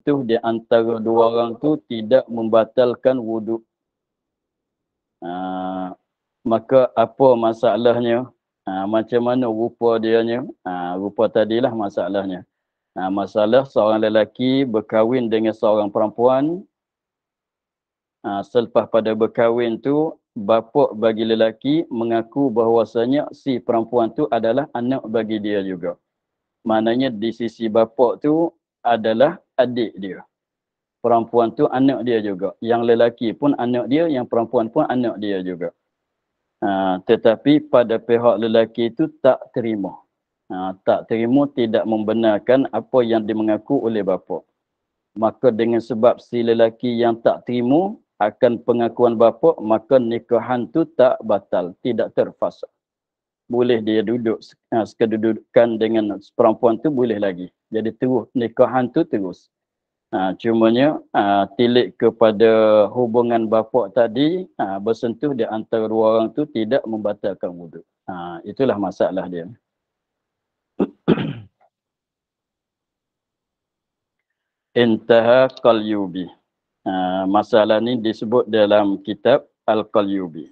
bersentuh di antara dua orang tu tidak membatalkan wuduk. Maka apa masalahnya? Macam mana rupa dianya? Rupa tadilah masalahnya. Masalah seorang lelaki berkahwin dengan seorang perempuan. Selepas pada berkahwin tu, bapa bagi lelaki mengaku bahawasanya si perempuan tu adalah anak bagi dia juga. Maknanya di sisi bapa tu adalah adik dia. Perempuan tu anak dia juga. Yang lelaki pun anak dia, yang perempuan pun anak dia juga. Tetapi pada pihak lelaki itu tak terima. Tak terima, tidak membenarkan apa yang dimengaku oleh bapa. Maka dengan sebab si lelaki yang tak terima akan pengakuan bapa, maka nikahan tu tak batal, tidak terfasad. Boleh dia duduk sekedudukan dengan perempuan tu boleh lagi. Jadi terus nikahan tu terus. Cumanya tilik kepada hubungan bapa tadi bersentuh di antara dua orang tu tidak membatalkan wuduk. Itulah masalah dia. Intaha Qalyubi. Masalah ni disebut dalam kitab Al-Qalyubi.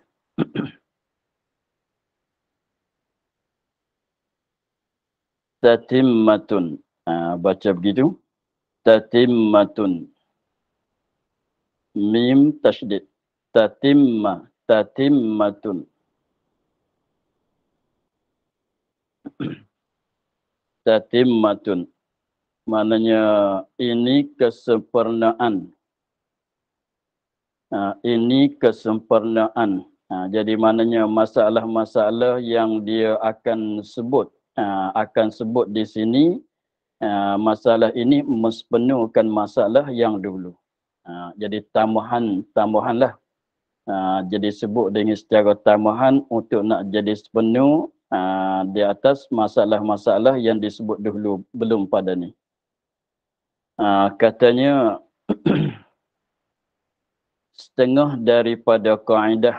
Tatimmatun. Baca begitu. Tatimmatun. Mim tasydid. Tatimmatun. Tatimmatun. Maknanya ini kesempurnaan. Ini kesempurnaan. Jadi maknanya masalah-masalah yang dia akan sebut di sini, masalah ini mempenuhkan masalah yang dulu. Jadi tambahanlah. Jadi sebut dengan secara tambahan untuk nak jadi sepenuh di atas masalah-masalah yang disebut dulu belum pada ni. Katanya setengah daripada kaedah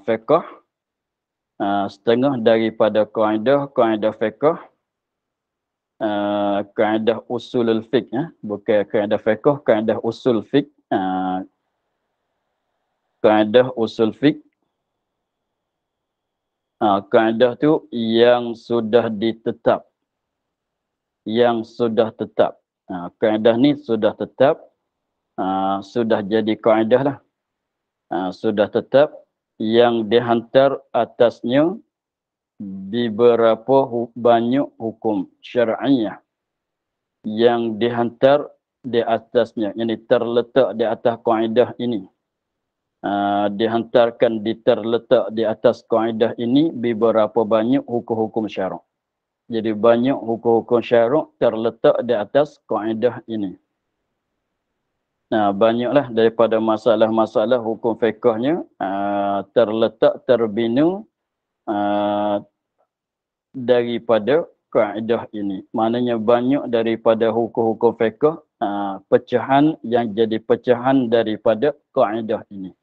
fiqh, setengah daripada kaedah fiqh, kaedah usulul fiqh, bukan kaedah fiqh, kaedah usul fiqh, kaedah usul fiqh. Kaedah tu yang sudah ditetap, kaedah ni sudah tetap, sudah jadi kaedah lah, sudah tetap, yang dihantar atasnya beberapa banyak hukum syar'iyah yang dihantar di atasnya, yang terletak di atas kaedah ini. Terletak di atas kaedah ini beberapa banyak hukum-hukum syarak. Jadi banyak hukum-hukum syarak terletak di atas kaedah ini. Banyaklah daripada masalah-masalah hukum fiqhnya terletak, terbina daripada kaedah ini. Maknanya banyak daripada hukum-hukum fiqh pecahan yang jadi pecahan daripada kaedah ini.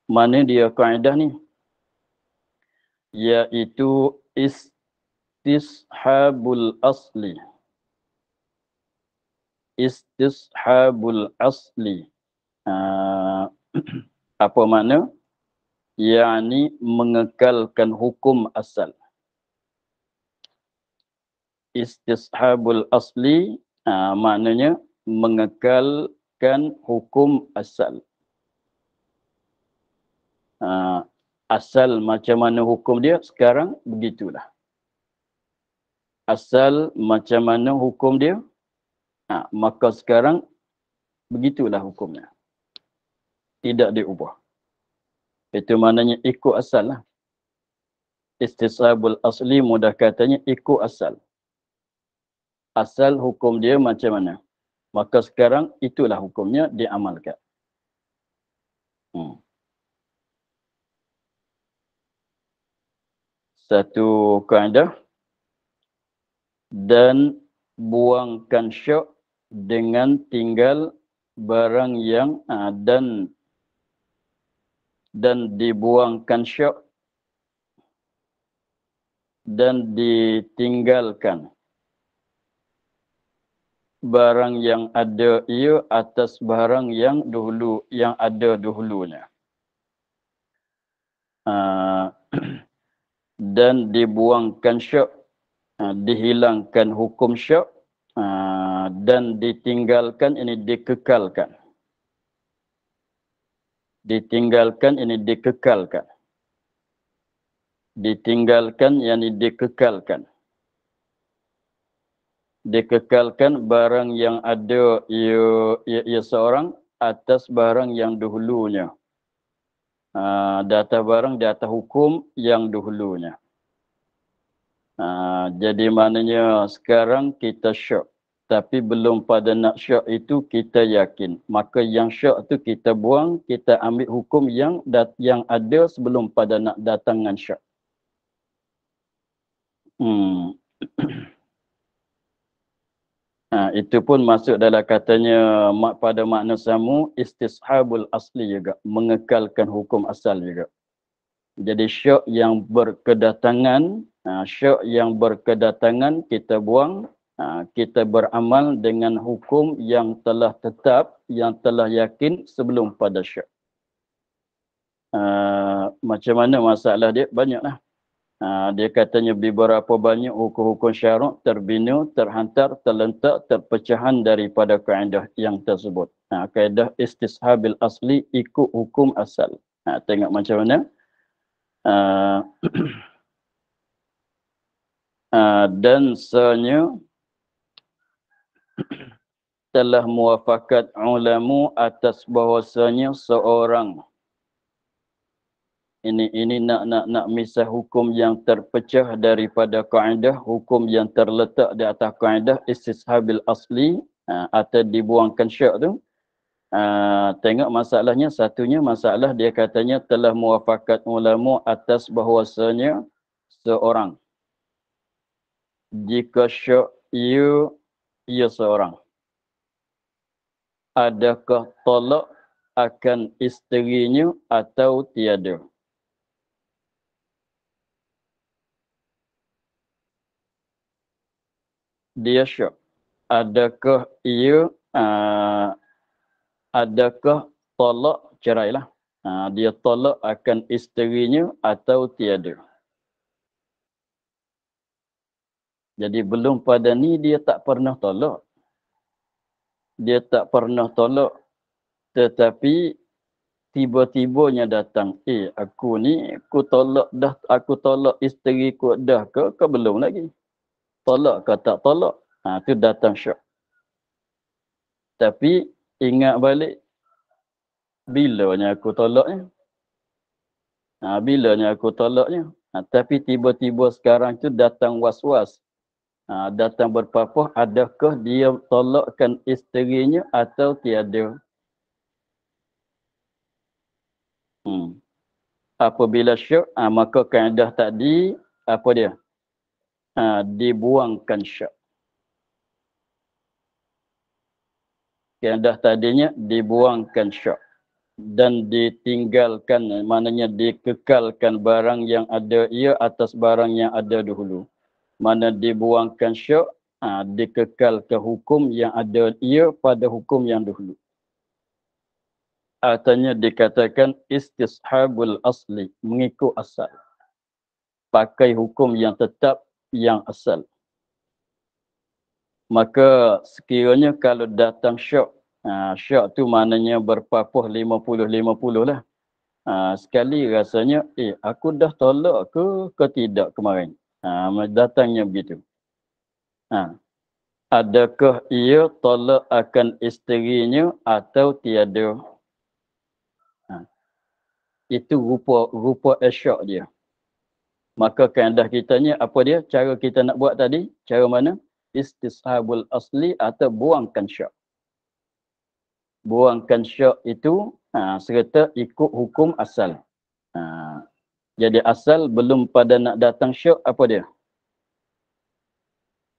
Mana dia kaedah ni? Iaitu istishabul asli. Istishabul asli. Apa makna? Yani mengekalkan hukum asal. Istishabul asli maknanya mengekalkan hukum asal. Asal macam mana hukum dia sekarang, begitulah. Asal macam mana hukum dia, maka sekarang begitulah hukumnya. Tidak diubah. Itu maknanya ikut asal lah. Istishabul asli mudah katanya ikut asal. Asal hukum dia macam mana, maka sekarang itulah hukumnya diamalkan. Satu kaedah. Dan buangkan syak dengan tinggal barang yang dan dibuangkan syak dan ditinggalkan barang yang ada ia atas barang yang ada dahulunya. Dan dibuangkan syak, dihilangkan hukum syak, dan ditinggalkan ini dikekalkan. Ditinggalkan ini dikekalkan. Ditinggalkan yang dikekalkan. Dikekalkan barang yang ada ia seorang atas barang yang dahulunya. Data barang, data hukum yang dahulunya. Jadi maknanya sekarang kita syak. Tapi belum pada nak syak itu kita yakin. Maka yang syak tu kita buang, kita ambil hukum yang ada sebelum pada nak datangan syak. Itu pun masuk dalam katanya pada makna samu istishabul asli juga, mengekalkan hukum asal juga. Jadi syak yang berkedatangan, kita buang, kita beramal dengan hukum yang telah tetap, yang telah yakin sebelum pada syak. Macam mana masalah dia? Banyaklah. Dia katanya beberapa banyak hukum-hukum syarak terbina, terhantar, terlentak, terpecahan daripada kaedah yang tersebut. Kaedah istishabil asli, ikut hukum asal. Tengok macam mana. Dan sebenarnya telah muafakat ulama atas bahawasanya seorang ini nak misah hukum yang terpecah daripada kaedah, hukum yang terletak di atas kaedah istishabil asli atau dibuangkan syak tu. Tengok masalahnya, satunya masalah dia katanya telah muafakat ulama atas bahawasanya seorang jika syak ia seorang, adakah talak akan isterinya atau tiada. Dia syak. Adakah talak cerailah. Dia talak akan isterinya atau tiada. Jadi belum pada ni dia tak pernah talak. Dia tak pernah talak. Tetapi tiba-tibanya datang, aku tolak isteri ku dah ke belum lagi. Tolak ke tak tolak, tu datang syak. Tapi ingat balik, bilanya aku tolaknya. Bilanya aku tolaknya. Tapi tiba-tiba sekarang tu datang was-was. Datang berpapah, adakah dia tolakkan isterinya atau tiada. Apabila syak, maka kaedah tadi, apa dia? Dibuangkan syak. Kaedah tadinya dibuangkan syak. Dan ditinggalkan, maknanya dikekalkan barang yang ada ia atas barang yang ada dahulu. Mana dibuangkan syak, dikekalkan hukum yang ada ia pada hukum yang dahulu. Artinya dikatakan istishabul asli, mengikut asal. Pakai hukum yang tetap, yang asal. Maka sekiranya kalau datang syak, syak tu maknanya berpapah 50-50 lah. Sekali rasanya, aku dah tolak ke tidak kemarin. Datangnya begitu. Adakah ia tolak akan isterinya atau tiada? Itu rupa syak dia. Maka kaedah kitanya apa dia? Cara kita nak buat tadi, cara mana? Istishabul asli atau buangkan syak. Buangkan syak itu serta ikut hukum asal. Jadi asal belum pada nak datang syak, apa dia?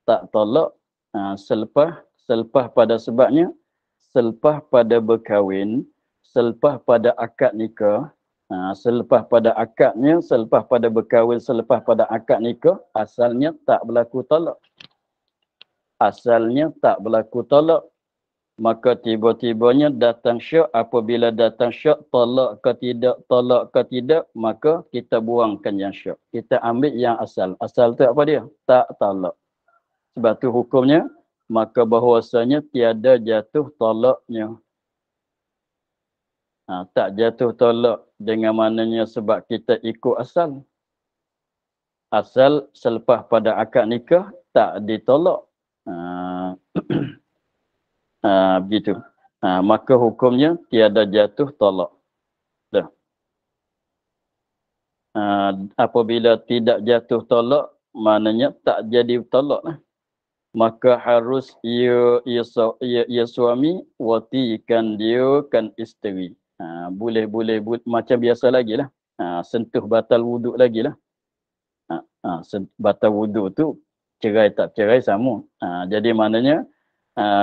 Tak tolak selepas pada sebabnya, selepas pada berkahwin, selepas pada akad nikah, Selepas pada akadnya, selepas pada berkahwin, selepas pada akad nikah, asalnya tak berlaku talak. Asalnya tak berlaku talak. Maka tiba-tibanya datang syak. Apabila datang syak, talak ke tidak, maka kita buangkan yang syak. Kita ambil yang asal. Asal tu apa dia? Tak talak. Sebab tu hukumnya, maka bahawasanya tiada jatuh talaknya. Tak jatuh talak dengan maknanya sebab kita ikut asal. Asal selepas pada akad nikah, tak ditolak. Begitu. Maka hukumnya tiada jatuh talak. Dah. Apabila tidak jatuh talak, maknanya tak jadi talak lah. Maka harus ia suami watikan dia kan isteri. Boleh macam biasa lagi lah. Sentuh batal wuduk lagi lah. Batal wuduk tu cerai tak cerai sama. Jadi maknanya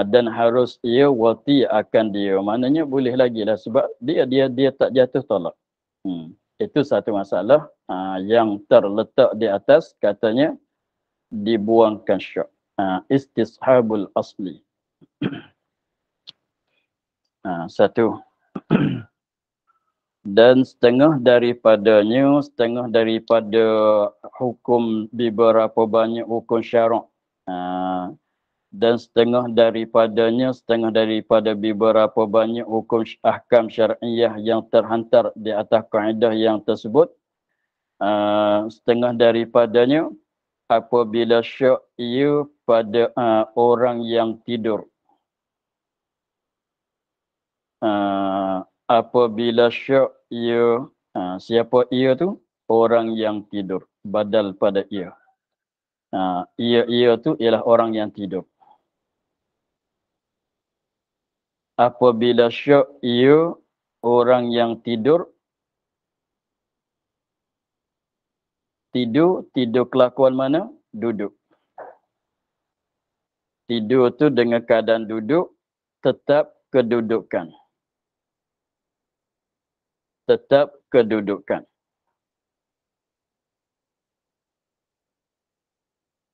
dan harus ia wati akan dia. Maknanya boleh lagi lah sebab dia tak jatuh talak. Itu satu masalah yang terletak di atas katanya dibuangkan syak. Istishabul asli. Satu. Dan setengah daripada hukum di beberapa banyak hukum syarak. Dan setengah daripada beberapa banyak hukum ahkam syar'iyah yang terhantar di atas kaedah yang tersebut. Setengah daripadanya apabila syak ia pada orang yang tidur. Apabila syak ia, siapa ia tu? Orang yang tidur. Badal pada ia. Ia tu ialah orang yang tidur. Apabila syak ia orang yang tidur kelakuan mana? Duduk. Tidur tu dengan keadaan duduk, tetap kedudukan. Tetap kedudukan.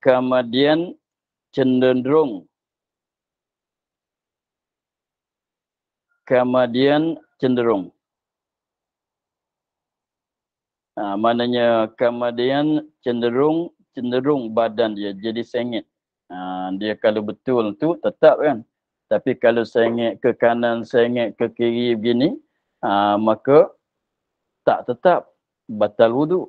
Kemudian cenderung. Maknanya kemudian cenderung badan dia jadi sengit. Dia kalau betul tu tetap kan. Tapi kalau sengit ke kanan, sengit ke kiri begini, maka tak tetap, batal wuduk.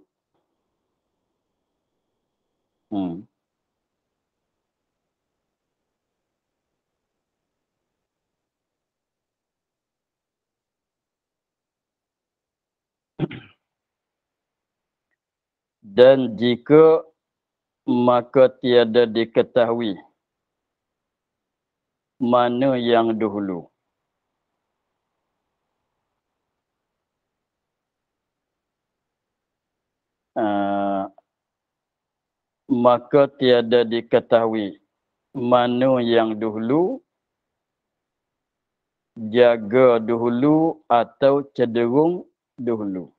Dan jika maka tiada diketahui mana yang dahulu. Maka tiada diketahui mana yang dahulu, jaga dahulu atau cenderung dahulu.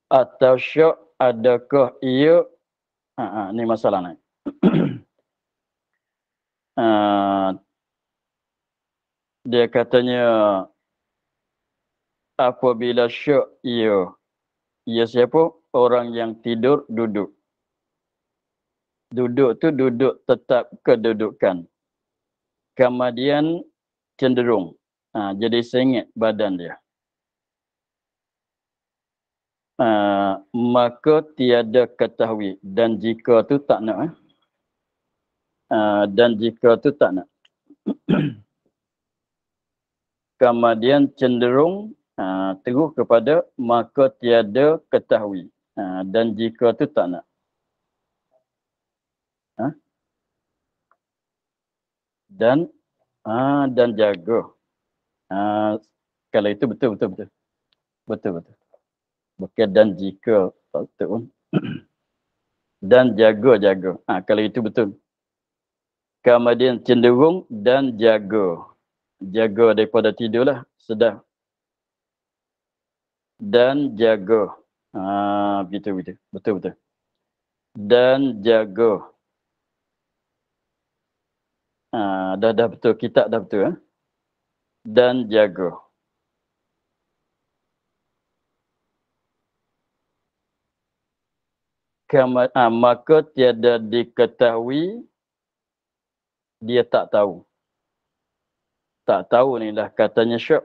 Atau syak adakah ia, ni masalah ni. Dia katanya apabila syak ia siapa? Orang yang tidur duduk. Duduk tu duduk tetap kedudukan. Kemudian cenderung. Jadi sengit badan dia. Maka tiada ketahui. Dan jika tu tak nak. Kemudian cenderung terus kepada maka tiada ketahui. Dan jika tu tak nak. Dan jaga. Kalau itu betul. Bukan dan jika betul pun. Dan jaga. Kalau itu betul. Kemudian cenderung dan jaga. jaga daripada tidurlah, sedar. Dan jaga. Betul. Betul. Dan jaga. Dah betul. Kitab dah betul. Dan jaga. Maka tiada diketahui, dia tak tahu. Tak tahu ni dah katanya syak.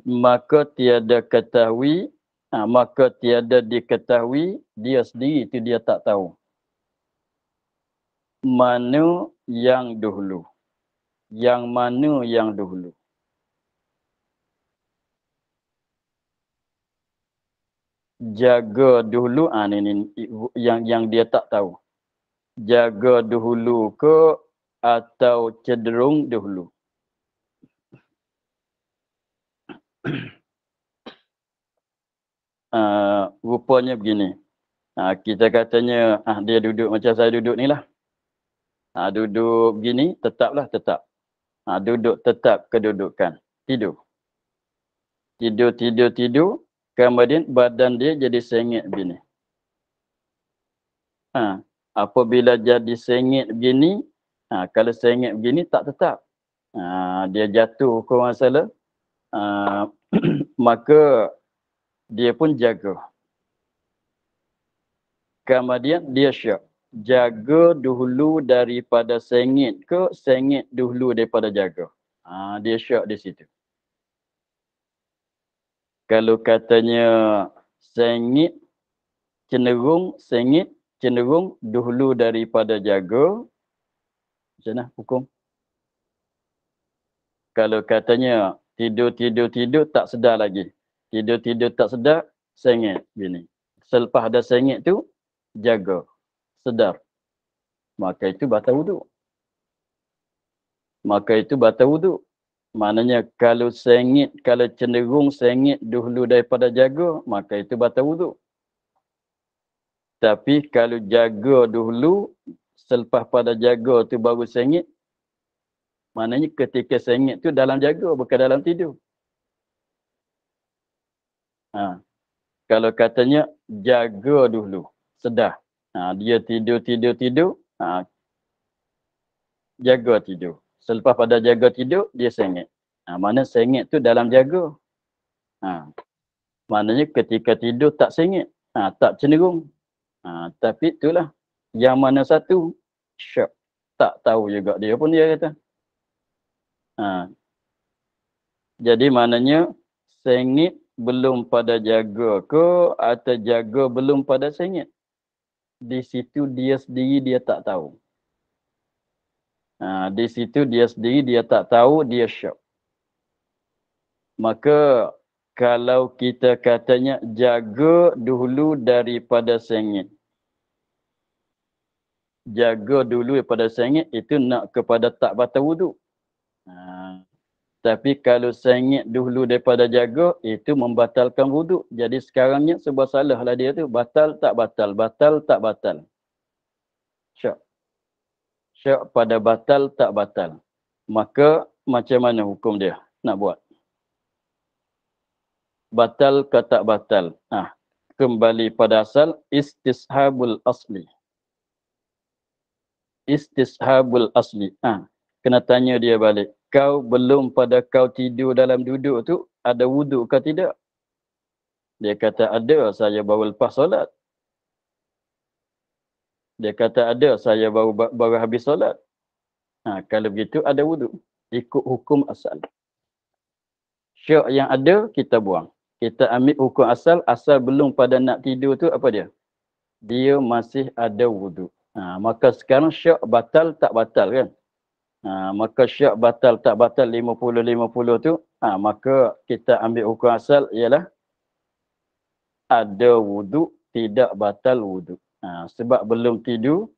Maka tiada ketahui, maka tiada diketahui, dia sendiri itu dia tak tahu. Mana yang dahulu. Yang mana yang dahulu. Jaga dahulu, ni yang dia tak tahu. Jaga dahulu ke atau cenderung dahulu. Rupanya begini. Kita katanya dia duduk macam saya duduk ni lah. Duduk begini, tetap. Duduk tetap kedudukan. Tidur. Tidur. Kemudian badan dia jadi sengit begini. Apabila jadi sengit begini, kalau sengit begini tak tetap. Dia jatuh ke masalah. Maka dia pun jaga. Kemudian dia syak. Jaga dahulu daripada sengit ke sengit dahulu daripada jaga. Dia syak di situ. Kalau katanya sengit cenderung dahulu daripada jaga, macam mana hukum? Kalau katanya tidur tak sedar lagi. Tidur tak sedar, sengit gini. Selepas ada sengit tu, jaga, sedar. Maka itu batal wuduk. Maknanya kalau cenderung sengit dahulu daripada jaga, maka itu batal wuduk. Tapi kalau jaga dahulu, selepas pada jaga tu baru sengit, maknanya ketika sengit tu dalam jaga, bukan dalam tidur. Kalau katanya jaga dahulu, sedar. Dia tidur, jaga tidur. Selepas pada jaga tidur, dia sengit. Mana sengit tu dalam jaga. Maknanya ketika tidur tak sengit, tak cenderung. Tapi itulah, yang mana satu, syak. Tak tahu juga dia pun dia kata. Jadi maknanya, sengit belum pada jaga ke atau jaga belum pada sengit. Di situ dia sendiri dia tak tahu. Di situ dia sendiri dia tak tahu, dia syak. Maka kalau kita katanya jaga dahulu daripada sengit. Jaga dulu daripada sengit itu nak kepada tak batal wuduk. Tapi kalau sengit dahulu daripada jaga, itu membatalkan wuduk. Jadi sekarangnya sebab salah lah dia tu. Batal tak batal. Syak. Syak pada batal tak batal. Maka macam mana hukum dia nak buat? Batal ke tak batal? Kembali pada asal istishabul asli. Kena tanya dia balik. Kau belum pada kau tidur dalam duduk tu, ada wuduk ke tidak? Dia kata ada, saya baru lepas solat. Dia kata ada, saya baru habis solat. Kalau begitu ada wuduk. Ikut hukum asal. Syak yang ada, kita buang. Kita ambil hukum asal belum pada nak tidur tu apa dia? Dia masih ada wuduk. Maka sekarang syak batal tak batal kan? Maka syak batal tak batal 50-50 tu, maka kita ambil hukum asal ialah ada wuduk, tidak batal wuduk. Sebab belum tidur,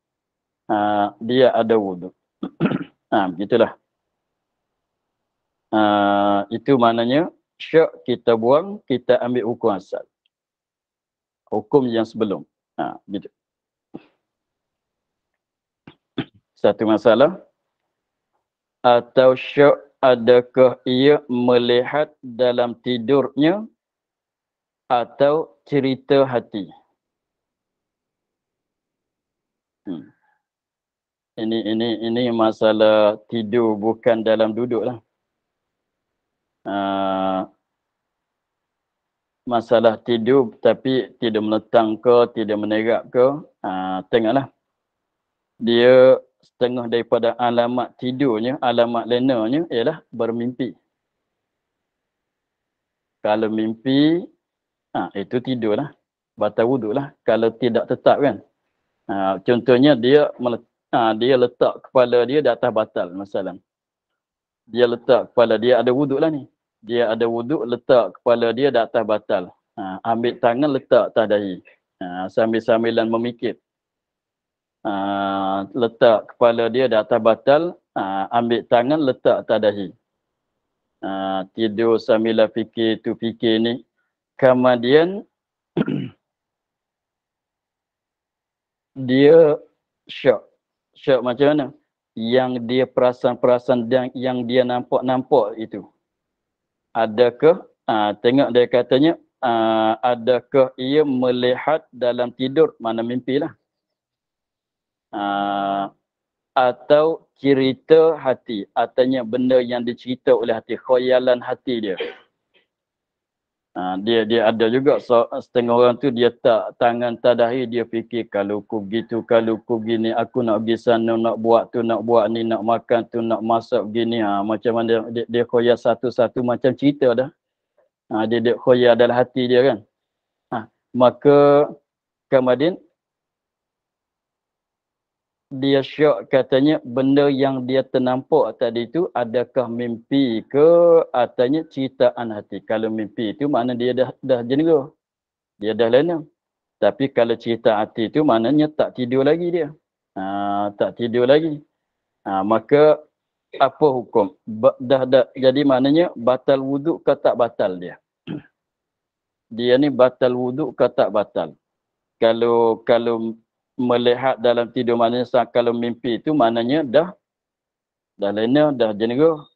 dia ada wuduk. Begitulah. Itu maknanya syak kita buang, kita ambil hukum asal. Hukum yang sebelum. Gitu. Satu masalah. atau syak adakah ia melihat dalam tidurnya atau cerita hati. Ini masalah tidur, bukan dalam duduk lah. Masalah tidur tapi tidak menetang ke, tidak menerak ke, tengoklah. Dia setengah daripada alamat tidurnya, alamat lenanya ialah bermimpi. Kalau mimpi, itu tidurlah. Batal wuduk lah. Kalau tidak tetap kan. Contohnya dia letak kepala dia di atas batal masalah. Dia letak kepala dia, ada wuduk lah ni. Dia ada wuduk, letak kepala dia di atas batal. Ambil tangan letak atas dahi. Sambil-sambilan memikir. Letak kepala dia di atas batal, ambil tangan letak atas dahi. Tidur sambil fikir tu fikir ni. Kemudian dia syak. Syak macam mana? Yang dia perasan-perasan yang dia nampak-nampak itu. Adakah, tengok dia katanya, adakah ia melihat dalam tidur, mana mimpilah. Atau cerita hati, artinya benda yang dicerita oleh hati, khayalan hati dia. Dia ada juga setengah orang tu dia tak tangan tadahi, dia fikir kalau ku begitu, kalau ku begini, aku nak pergi sana, nak buat tu, nak buat ni, nak makan tu, nak masak begini. Macam mana dia khayal satu-satu macam cerita dah. Dia khayal dalam hati dia kan. Maka kemudian dia syak katanya benda yang dia ternampak tadi tu adakah mimpi ke atanya ceritaan hati. Kalau mimpi itu makna dia dah jenera. Dia dah lena. Tapi kalau cerita hati itu maknanya tak tidur lagi dia. Tak tidur lagi. Maka apa hukum? Dah jadi maknanya batal wuduk ke tak batal dia? Dia ni batal wuduk ke tak batal? Kalau melihat dalam tidur maknanya kalau mimpi itu maknanya dah lena, dah jenera,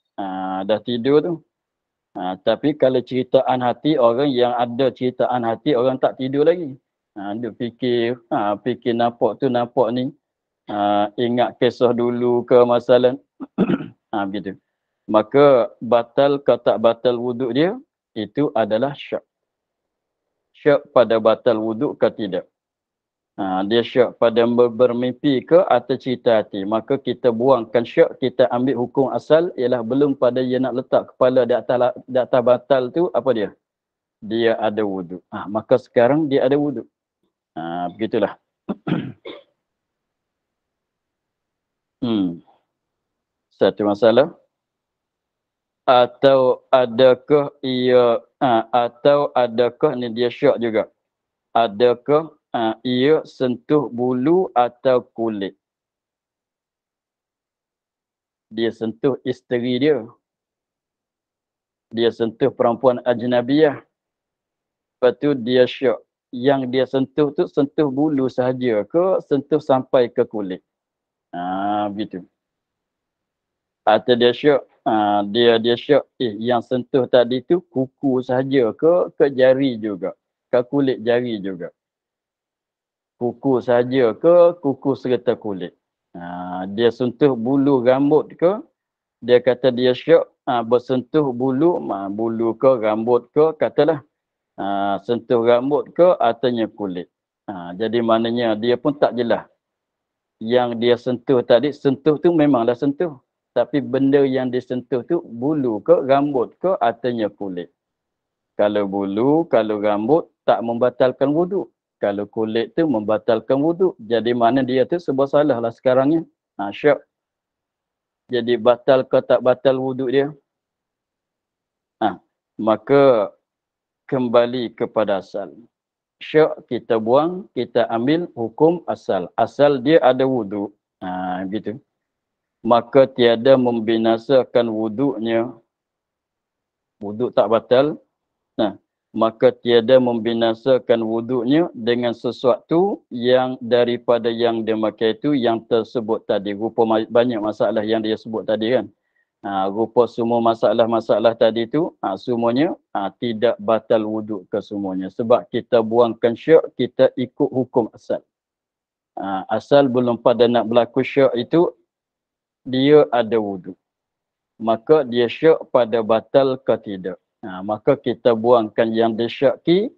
dah tidur tu. Tapi kalau ceritaan hati, orang yang ada ceritaan hati, orang tak tidur lagi. Dia fikir nampak tu, nampak ni. Ingat kisah dulu ke masalah. Begitu. Maka batal ke tak batal wuduk dia, itu adalah syak. Syak pada batal wuduk ke tidak. Dia syak pada bermimpi ke atau cerita hati. Maka kita buangkan syak, kita ambil hukum asal ialah belum pada dia nak letak kepala di atas batal tu, apa dia? Dia ada wuduk. Maka sekarang dia ada wuduk. Begitulah. Satu masalah. Atau adakah ni dia syak juga. Adakah ia sentuh bulu atau kulit? Dia sentuh isteri dia. Dia sentuh perempuan ajnabiyah. Lepas tu dia syak. Yang dia sentuh tu sentuh bulu sahaja ke sentuh sampai ke kulit? Begitu. Atau dia syak, dia syak, yang sentuh tadi tu kuku sahaja ke jari juga? Ke kulit jari juga? Kuku sahaja ke kuku serta kulit? Dia sentuh bulu rambut ke? Dia kata dia syak bersentuh bulu, bulu ke rambut ke, katalah sentuh rambut ke ataunya kulit. Jadi maknanya dia pun tak jelas. Yang dia sentuh tadi, sentuh tu memanglah sentuh. Tapi benda yang disentuh tu bulu ke rambut ke ataunya kulit. Kalau bulu, kalau rambut tak membatalkan wuduk. Kalau kulit tu membatalkan wuduk. Jadi mana dia tu sebab salah lah sekarang ni. Syak. Jadi batal ke tak batal wuduk dia? Maka kembali kepada asal. Syak kita buang, kita ambil hukum asal. Asal dia ada wuduk. Gitu. Maka tiada membinasakan wuduknya. Wuduk tak batal. Maka tiada membinasakan wuduknya dengan sesuatu yang daripada yang dia makai itu yang tersebut tadi. Rupa banyak masalah yang dia sebut tadi kan. Rupa semua masalah-masalah tadi tu semuanya tidak batal wuduk kesemuanya. Sebab kita buangkan syak, kita ikut hukum asal. Asal belum pada nak berlaku syak itu, dia ada wuduk. Maka dia syak pada batal ke tidak. Maka kita buangkan yang disyaki,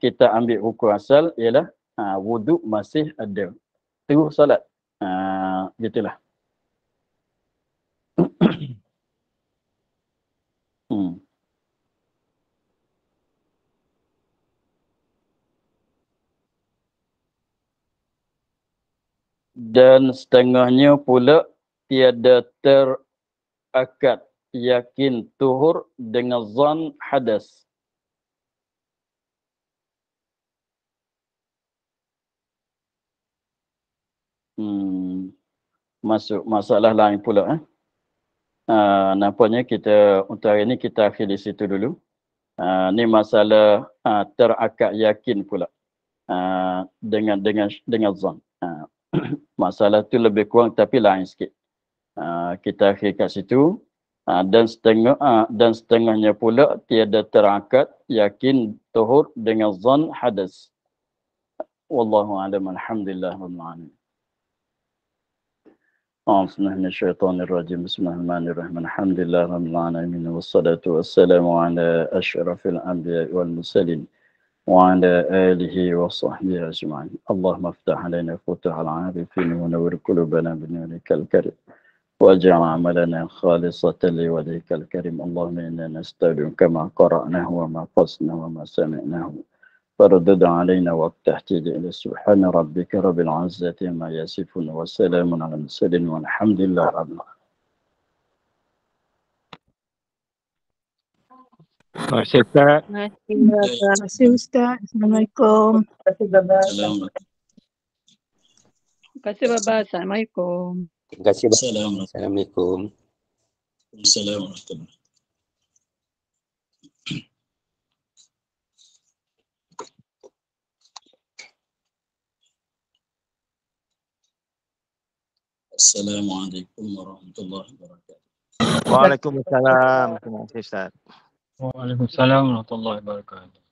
kita ambil hukum asal ialah wuduk masih ada. Terus salat. Gitulah. Dan setengahnya pula tiada terakad yakin tuhur dengan zan hadas. Masuk masalah lain pula. Nampaknya kita untuk hari ini kita akhir di situ dulu. Ni masalah terakad yakin pula dengan zan. Masalah tu lebih kurang tapi lain sikit. Kita akhir kat situ. Dan setengahnya pula tiada terakad yakin tuhur dengan zan hadas. Wallahu a'lam. Alhamdulillah rabbil alamin. Bismillahirrahmanirrahim. Bismillahirrahmanirrahim. Alhamdulillah rabbil alamin wassalatu wassalamu ala asyrafil anbiya'i wal mursalin wa ala alihi wa sahbihi ajma'in. Allahumma iftah alaina futuhal 'arifin wa nawwir qulubana bi nurikal karim waj'al 'amalana khalisatan li wajhikal karim. Allahumma inna nasta'dinuka ma qara'nahu wa ma qasnahu wa ma sami'nahu فردد علينا وافتح إلى سبحان ربك رب العزة ما يصفون وسلام على المرسلين والحمد لله رب العالمين. Terima kasih Ustaz. Terima kasih Ustaz. Assalamualaikum. Assalamualaikum. Terima kasih Baba. Assalamualaikum. Terima kasih. Assalamualaikum. Assalamualaikum. Assalamualaikum warahmatullahi wabarakatuh. Waalaikumsalam. Terima kasih Ustaz. Waalaikumsalam warahmatullahi wabarakatuh.